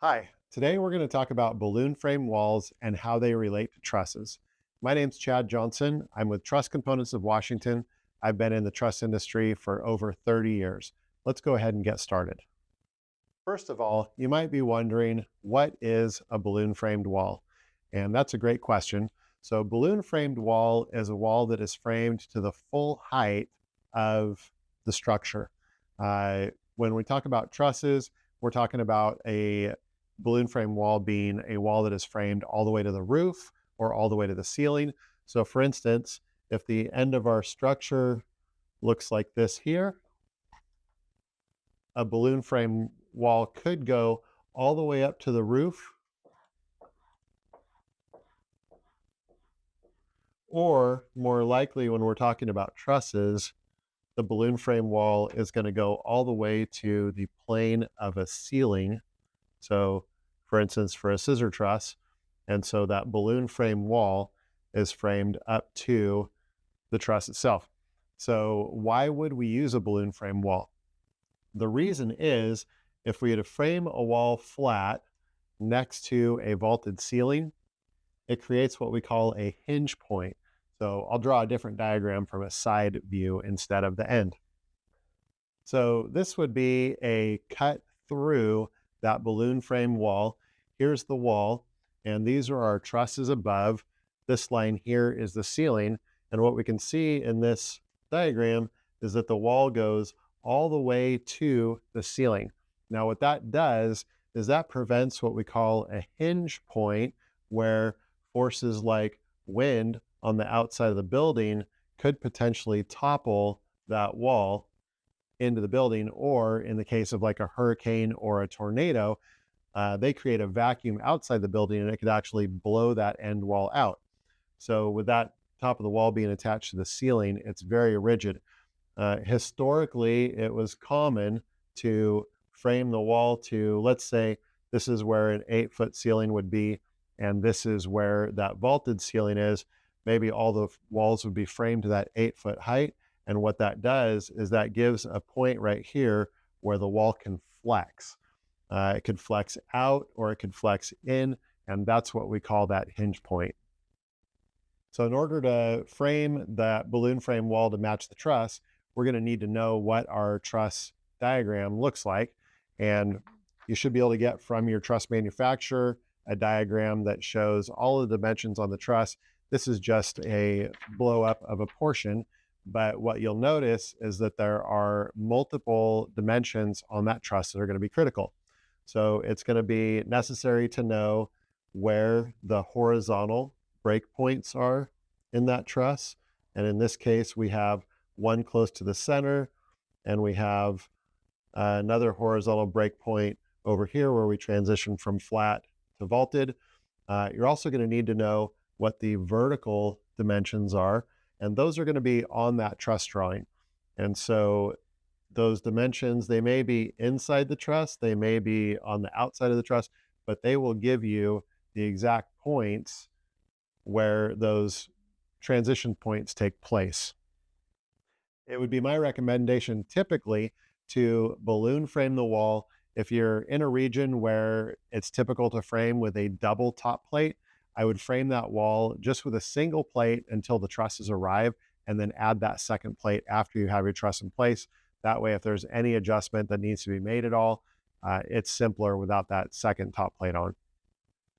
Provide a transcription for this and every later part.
Hi, today we're going to talk about balloon frame walls and how they relate to trusses. My name's Chad Johnson. I'm with Truss Components of Washington. I've been in the truss industry for over 30 years. Let's go ahead and get started. First of all, you might be wondering, what is a balloon framed wall? And that's a great question. So, balloon framed wall is a wall that is framed to the full height of the structure. When we talk about trusses, we're talking about a balloon frame wall being a wall that is framed all the way to the roof or all the way to the ceiling. So, for instance, if the end of our structure looks like this here, a balloon frame wall could go all the way up to the roof, or more likely, when we're talking about trusses, the balloon frame wall is going to go all the way to the plane of a ceiling. So, for instance, for a scissor truss, and so that balloon frame wall is framed up to the truss itself. So, why would we use a balloon frame wall? The reason is, if we had to frame a wall flat next to a vaulted ceiling, it creates what we call a hinge point. So I'll draw a different diagram from a side view instead of the end. So this would be a cut through that balloon frame wall. Here's the wall, and these are our trusses above. This line here is the ceiling. And what we can see in this diagram is that the wall goes all the way to the ceiling. Now, what that does is that prevents what we call a hinge point, where forces like wind on the outside of the building could potentially topple that wall into the building, or in the case of like a hurricane or a tornado, they create a vacuum outside the building and it could actually blow that end wall out. So, with that top of the wall being attached to the ceiling, it's very rigid. Historically, it was common to frame the wall to, let's say, this is where an 8-foot ceiling would be, and this is where that vaulted ceiling is. Maybe all the walls would be framed to that 8-foot height. And what that does is that gives a point right here where the wall can flex. It could flex out or it could flex in, and that's what we call that hinge point. So, in order to frame that balloon frame wall to match the truss, we're going to need to know what our truss diagram looks like. And you should be able to get from your truss manufacturer a diagram that shows all of the dimensions on the truss. This is just a blow up of a portion, but what you'll notice is that there are multiple dimensions on that truss that are going to be critical. So it's going to be necessary to know where the horizontal breakpoints are in that truss. And in this case, we have one close to the center, and we have another horizontal breakpoint over here where we transition from flat to vaulted. You're also going to need to know what the vertical dimensions are, and those are going to be on that truss drawing. And so those dimensions, they may be inside the truss, they may be on the outside of the truss, but they will give you the exact points where those transition points take place. It would be my recommendation typically to balloon frame the wall. If you're in a region where it's typical to frame with a double top plate, I would frame that wall just with a single plate until the trusses arrive, and then add that second plate after you have your truss in place. That way, if there's any adjustment that needs to be made at all, it's simpler without that second top plate on.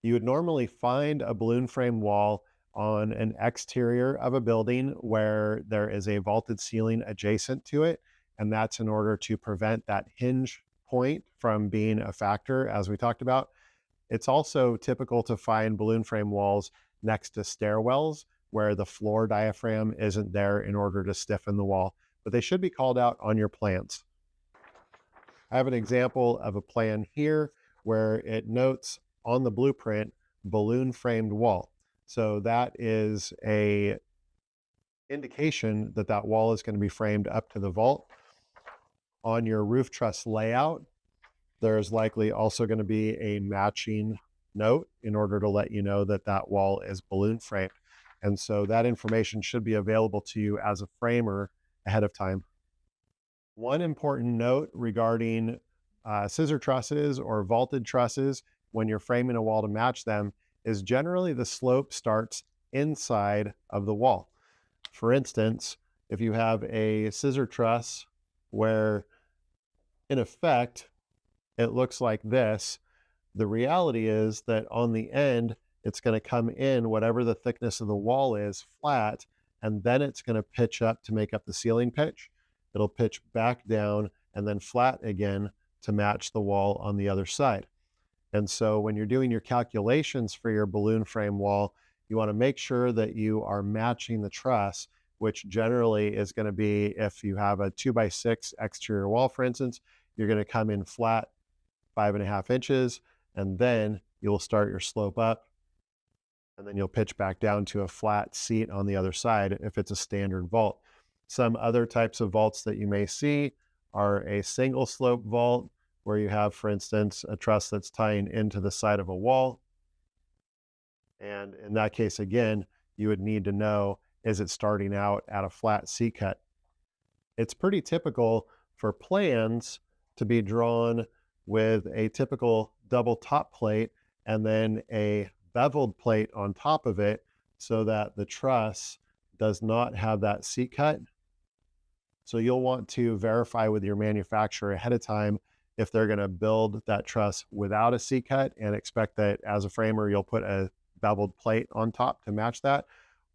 You would normally find a balloon frame wall on an exterior of a building where there is a vaulted ceiling adjacent to it. And that's in order to prevent that hinge point from being a factor, as we talked about. It's also typical to find balloon frame walls next to stairwells where the floor diaphragm isn't there in order to stiffen the wall, but they should be called out on your plans. I have an example of a plan here where it notes on the blueprint balloon framed wall. So that is a indication that that wall is going to be framed up to the vault. On your roof truss layout, there's likely also going to be a matching note in order to let you know that that wall is balloon framed. And so that information should be available to you as a framer ahead of time. One important note regarding scissor trusses or vaulted trusses, when you're framing a wall to match them, is generally the slope starts inside of the wall. For instance, if you have a scissor truss where, in effect, it looks like this, the reality is that on the end, it's going to come in whatever the thickness of the wall is flat, and then it's going to pitch up to make up the ceiling pitch. It'll pitch back down and then flat again to match the wall on the other side. And so when you're doing your calculations for your balloon frame wall, you want to make sure that you are matching the truss, which generally is going to be, if you have a 2x6 exterior wall, for instance, you're going to come in flat 5.5 inches, and then you'll start your slope up, and then you'll pitch back down to a flat seat on the other side if it's a standard vault. Some other types of vaults that you may see are a single slope vault, where you have, for instance, a truss that's tying into the side of a wall. And in that case, again, you would need to know, is it starting out at a flat seat cut? It's pretty typical for plans to be drawn with a typical double top plate and then a beveled plate on top of it, so that the truss does not have that seat cut. So you'll want to verify with your manufacturer ahead of time if they're going to build that truss without a seat cut, and expect that as a framer you'll put a beveled plate on top to match that,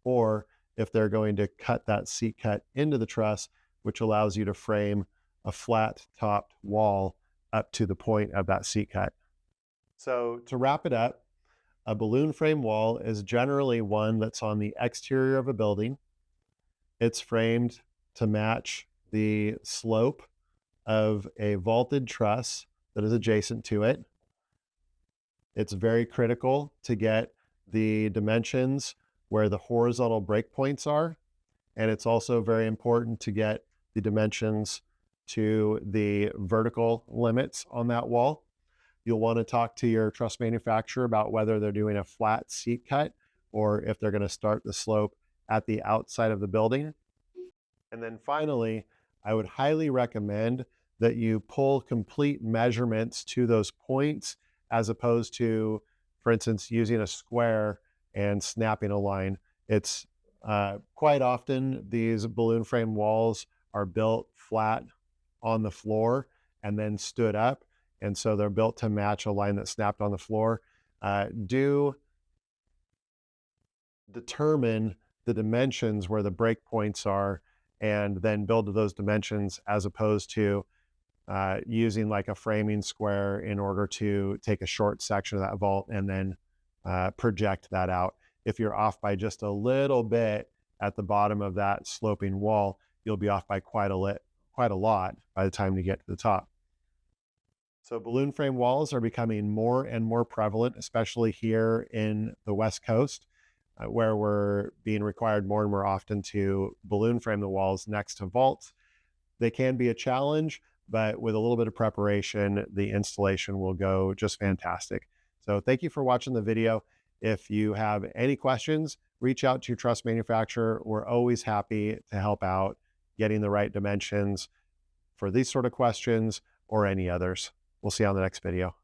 or if they're going to cut that seat cut into the truss, which allows you to frame a flat topped wall up to the point of that seat cut. So to wrap it up, a balloon frame wall is generally one that's on the exterior of a building. It's framed to match the slope of a vaulted truss that is adjacent to it. It's very critical to get the dimensions where the horizontal breakpoints are, and it's also very important to get the dimensions to the vertical limits on that wall. You'll want to talk to your truss manufacturer about whether they're doing a flat seat cut or if they're going to start the slope at the outside of the building. And then finally, I would highly recommend that you pull complete measurements to those points, as opposed to, for instance, using a square and snapping a line. It's quite often these balloon frame walls are built flat on the floor and then stood up. And so they're built to match a line that snapped on the floor. Do determine the dimensions where the break points are, and then build to those dimensions, as opposed to using like a framing square in order to take a short section of that vault and then project that out. If you're off by just a little bit at the bottom of that sloping wall, you'll be off by quite a lot by the time you get to the top. So balloon frame walls are becoming more and more prevalent, especially here in the West Coast, where we're being required more and more often to balloon frame the walls next to vaults. They can be a challenge, but with a little bit of preparation, the installation will go just fantastic. So thank you for watching the video. If you have any questions, reach out to your truss manufacturer. We're always happy to help out getting the right dimensions for these sort of questions or any others. We'll see you on the next video.